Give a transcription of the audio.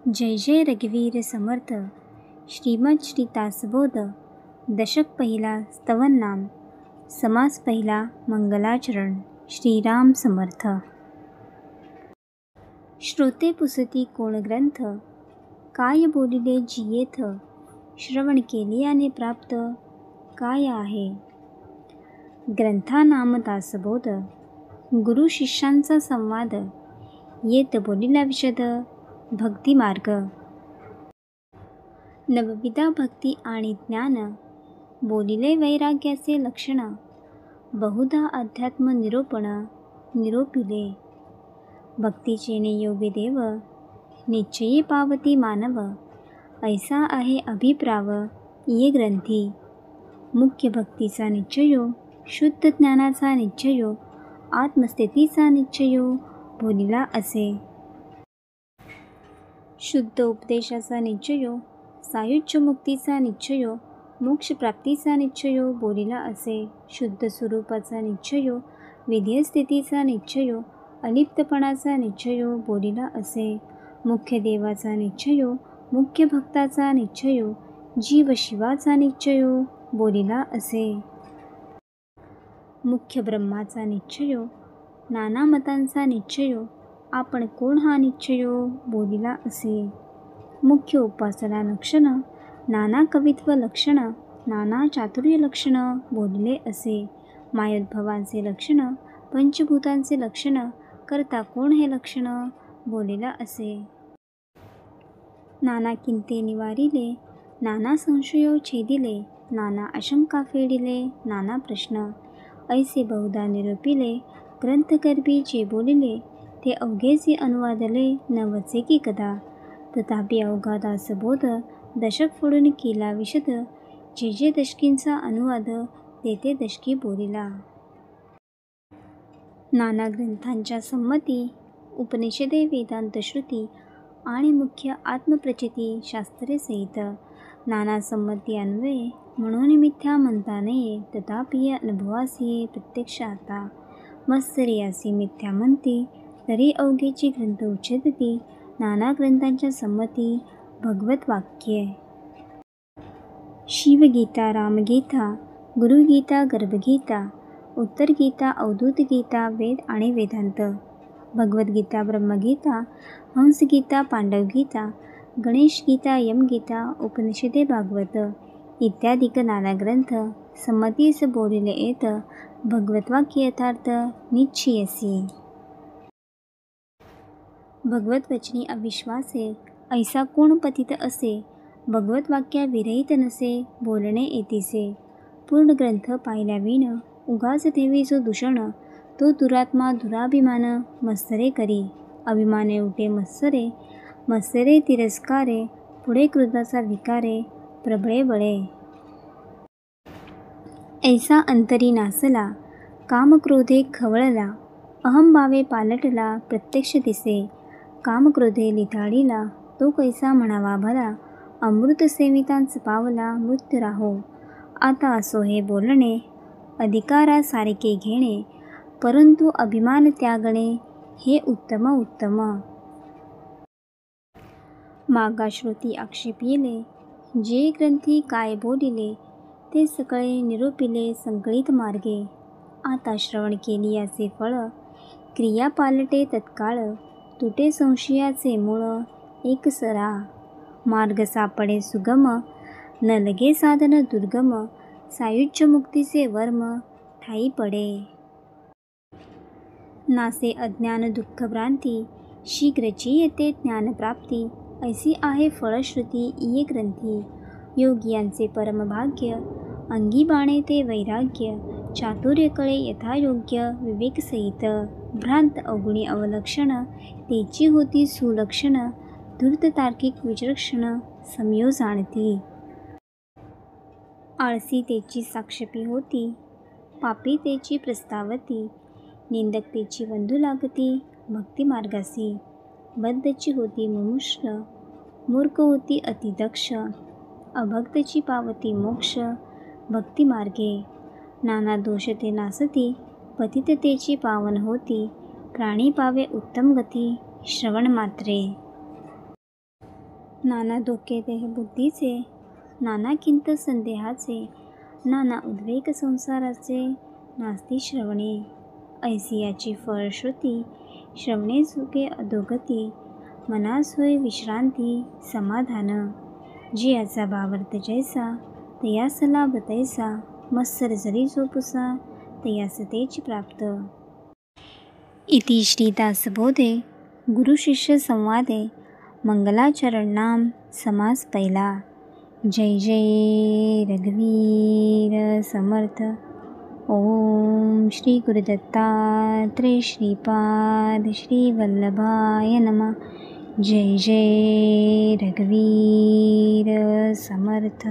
जय जय रघुवीर समर्थ. श्रीमद श्री दासबोध. दशक पहिला स्तवन नाम. समास पहिला मंगलाचरण. श्रीराम समर्थ. श्रोते पुसती कोण ग्रंथ, काय बोलिले जियेथ. श्रवण केलियाने प्राप्त, काय आहे. ग्रंथा नाम दासबोध, गुरु शिष्यांचा संवाद. येत बोलिला विशद, भक्ती मार्ग. नवविधा भक्ती आणि ज्ञान, बोलिले वैराग्याचे लक्षण. बहुधा अध्यात्म निरोपण, निरोपिले. भक्तीचे नियोगी देव, निश्चयी पावती मानव. ऐसा आहे अभिप्राव, ये ग्रंथी. मुख्य भक्तीचा निश्चयो, शुद्ध ज्ञानाचा निश्चयो, आत्मस्थितीचा निश्चयो, बोलिला असे. शुद्ध उपदेशाचा निश्चयो, सायुज्य मुक्तीचा निश्चयो, मोक्षप्राप्तीचा निश्चयो, बोलिला असे. शुद्ध स्वरूपाचा निश्चयो, विधेय स्थितीचा निश्चयो, अलिप्तपणाचा निश्चयो, बोलिला असे. मुख्य देवाचा निश्चयो, मुख्य भक्ताचा निश्चयो, जीव शिवाचा निश्चयो, बोलिला असे. मुख्य ब्रह्माचा निश्चयो, नाना मतांचा निश्चयो, आपण कोण हा निश्चयो, बोलिला असे. मुख्य उपासना लक्षण, नाना कवित्व लक्षण, नाना चातुर्य लक्षण, बोलिले असे. मायोद्भवांचे लक्षण, पंचभूतांचे लक्षण, करता कोण हे लक्षण, बोलिला असे. नाना किंते निवारिले, नाना संशयो छेदिले, नाना आशंका फेडिले, नाना प्रश्न. ऐसे बहुधा निरूपिले, ग्रंथगर्भी जे बोलिले, ते अवघेचे अनुवादले, न वचे की कदा. तथापि अवघा दासबोध, दशक फोडून केला विशद. जे जे दशकींचा अनुवाद, ते ते दशकी बोलिला. नाना ग्रंथांच्या संमती, उपनिषदे वेदांत श्रुती आणि मुख्य आत्मप्रचिती शास्त्रे सहित. नाना संमती अन्वये, म्हणून मिथ्या म्हणता नये. तथापि अनुभवासी प्रत्यक्ष आता. मत्सरे असी मिथ्या म्हणते, तरी अवघेची ग्रंथ उच्छेदती. नाना ग्रंथांच्या संमती, भगवत वाक्ये. शिवगीता, रामगीता, गुरुगीता, गर्भगीता, उत्तर गीता, अवधूत गीता, वेद आणि वेदांत. भगवद्गीता, ब्रह्मगीता, हंसगीता, पांडवगीता, गणेशगीता, यमगीता, उपनिषदे, भागवत इत्यादिक नाना ग्रंथ संमतीस बोलिले येत. भगवत वाक्य यथार्थ निश्चयसी. भगवत वचनी अविश्वासे, ऐसा कोण पतित असे. भगवत वाक्या विरहित नसे, बोलणे येतीसे. पूर्ण ग्रंथ पाहिल्याविण, उगाच ठेवी जो दूषण. तो दुरात्मा दुराभिमान, मत्सरे करी. अभिमाने उठे मत्सरे, मत्सरे तिरस्कारे. पुढे क्रोधाचा विकारे, प्रबळे बळे. ऐसा अंतरी नासला, कामक्रोधे खवळला. अहंभावे पालटला, प्रत्यक्ष दिसे. कामक्रोधे लिथाडीला, तो कैसा म्हणावा भला. अमृत सेवितांच पावला, मृत्यू राहो. आता असो हे बोलणे, अधिकारासारखे घेणे. परंतु अभिमान त्यागणे, हे उत्तम उत्तम. मागा श्रुती आक्षेपिले, जे ग्रंथी काय बोलिले, ते सकळे निरूपिले संकळित मार्गे. आता श्रवण केली याचे फळ, क्रिया पालटे तत्काळ. तुटे संशयाचे मूळ, एकसरा. मार्ग सापडे सुगम, न लगे साधन दुर्गम. सायुज्य मुक्तीचे वर्म, ठाई पडे. नासे अज्ञान दुःख भ्रांती, शीघ्रची येते ज्ञानप्राप्ती. ऐसी आहे फळश्रुती ये ग्रंथी. योगियांचे परमभाग्य, अंगी बाणे ते वैराग्य. चातुर्य कळे यथायोग्य, विवेकसहित. भ्रांत अवगुणी अवलक्षण, तेची होती सुलक्षण. धूर्त तार्किक विचक्षण, समयो जाणती. आळसी तेची साक्षेपी होती, पापी तेची प्रस्तावती. निंदक तेची वंधू लागती, भक्ती मार्गासी. बद्धची होती मुमुक्ष, मूर्ख होती अतिदक्ष. अभक्तची पावती मोक्ष, भक्ती मार्गे. नाना दोष ते नासती, पतिततेची पावन होती. प्राणी पावे उत्तम गती, श्रवण मात्रे. नाना धोके देहबुद्धीचे, नाना खिंत संदेहाचे, नाना उद्वेग संसाराचे, नास्ती श्रवणे. ऐसी याची फळश्रुती, श्रवणे सुखे अधोगती, मनास होय विश्रांती समाधान. जी याचा भावार्थ जैसा, तयास लाभ तैसा, मत्सर जरी झोपुसा, तयास तेच प्राप्त. इति श्री दासबोधे गुरु शिष्य संवादे मंगलाचरण नाम समास पहिला. जय जय रघुवीर समर्थ. ओम श्री गुरुदत्तात्रेय श्रीपाद श्री वल्लभाय नमः. जय जय रघुवीर समर्थ.